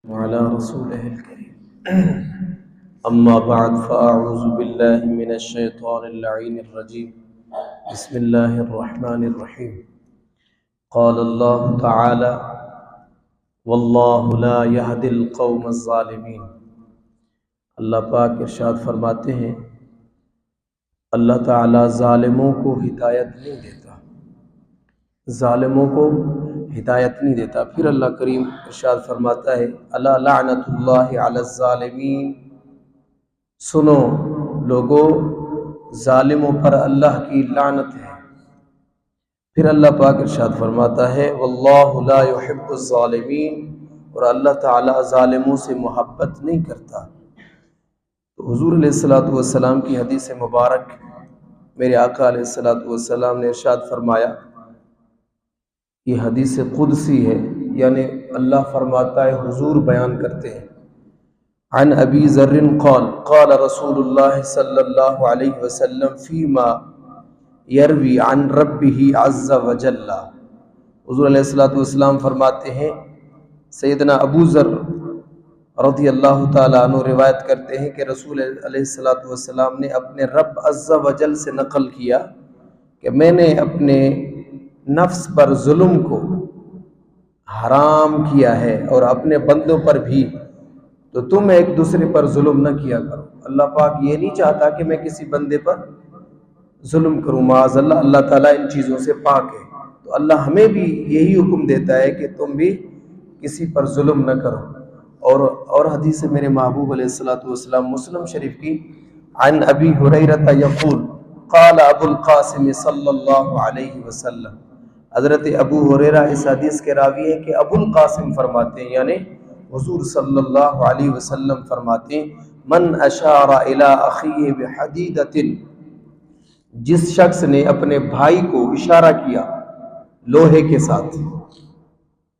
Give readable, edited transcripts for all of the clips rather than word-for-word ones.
وعلى رسوله الكريم أما بعد فأعوذ بالله من الشيطان اللعين الرجيم بسم الله الرحمن الرحيم قال الله تعالى والله لا يهدي القوم الظالمين۔ اللہ پاک ارشاد فرماتے ہیں اللہ تعالیٰ ظالموں کو ہدایت نہیں دیتا، ظالموں کو ہدایت نہیں دیتا۔ پھر اللہ کریم ارشاد فرماتا ہے الا لعنت اللہ علی الظالمین، سنو لوگو ظالموں پر اللہ کی لعنت ہے۔ پھر اللہ پاک ارشاد فرماتا ہے واللہ لا يحب الظالمین، اور اللہ تعالیٰ ظالموں سے محبت نہیں کرتا۔ تو حضور علیہ الصلوۃ والسلام کی حدیث مبارک میرے آقا علیہ الصلوۃ والسلام نے ارشاد فرمایا، یہ حدیث قدسی ہے، یعنی اللہ فرماتا ہے، حضور بیان کرتے ہیں، عن ابی ذر قال قال رسول اللہ صلی اللہ علیہ وسلم فیما یروی عن ربہ عز وجل۔ حضور علیہ الصلوۃ والسلام فرماتے ہیں، سیدنا ابو ذر رضی اللہ تعالیٰ عنہ روایت کرتے ہیں کہ رسول علیہ الصلوۃ والسلام نے اپنے رب عز وجل سے نقل کیا کہ میں نے اپنے نفس پر ظلم کو حرام کیا ہے اور اپنے بندوں پر بھی، تو تم ایک دوسرے پر ظلم نہ کیا کرو۔ اللہ پاک یہ نہیں چاہتا کہ میں کسی بندے پر ظلم کروں، معاذ اللہ، اللہ تعالیٰ ان چیزوں سے پاک ہے۔ تو اللہ ہمیں بھی یہی حکم دیتا ہے کہ تم بھی کسی پر ظلم نہ کرو۔ اور حدیث میرے محبوب علیہ الصلوۃ والسلام مسلم شریف کی، عن ابی ہریرہ یقول قال ابو القاسم صلی اللہ علیہ وسلم، حضرت ابو ہریرہ اس حدیث کے راوی ہیں کہ ابو القاسم فرماتے ہیں، یعنی حضور صلی اللہ علیہ وسلم فرماتے ہیں، من اشار الی اخیہ بحدیدۃ، جس شخص نے اپنے بھائی کو اشارہ کیا لوہے کے ساتھ،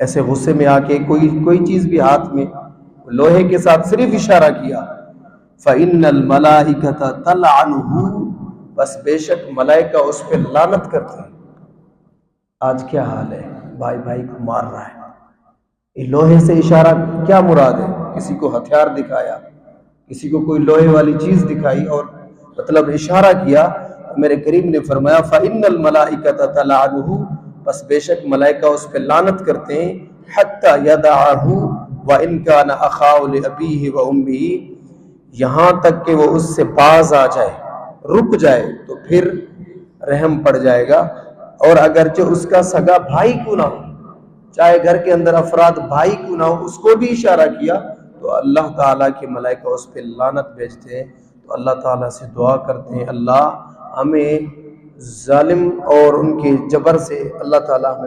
ایسے غصے میں آ کے کوئی چیز بھی ہاتھ میں لوہے کے ساتھ صرف اشارہ کیا، فإن الملائکۃ تلعنہ، بس بے شک ملائکہ اس پہ لعنت کرتے ہیں۔ آج کیا حال ہے، بھائی بھائی کو مار رہا ہے، یہ لوہے سے اشارہ کیا مراد ہے؟ کسی کو ہتھیار دکھایا، کسی کو کوئی لوہے والی چیز دکھائی اور مطلب اشارہ کیا، میرے کریم نے فرمایا فإن الملائکۃ تلعنہ، بس بے شک ملائکہ اس پہ لعنت کرتے ہیں، حتی یدعہ وإن کان اخاہ لأبیہ وأمہ، یہاں تک کہ وہ اس سے باز آ جائے، رک جائے، تو پھر رحم پڑ جائے گا۔ اور اگرچہ اس کا سگا بھائی کیوں نہ ہو، چاہے گھر کے اندر افراد بھائی کیوں نہ ہو، اس کو بھی اشارہ کیا تو اللہ تعالیٰ کے ملائکہ اس پہ لعنت بھیجتے ہیں۔ تو اللہ تعالیٰ سے دعا کرتے ہیں اللہ ہمیں ظالم اور ان کے جبر سے اللہ تعالیٰ ہمیں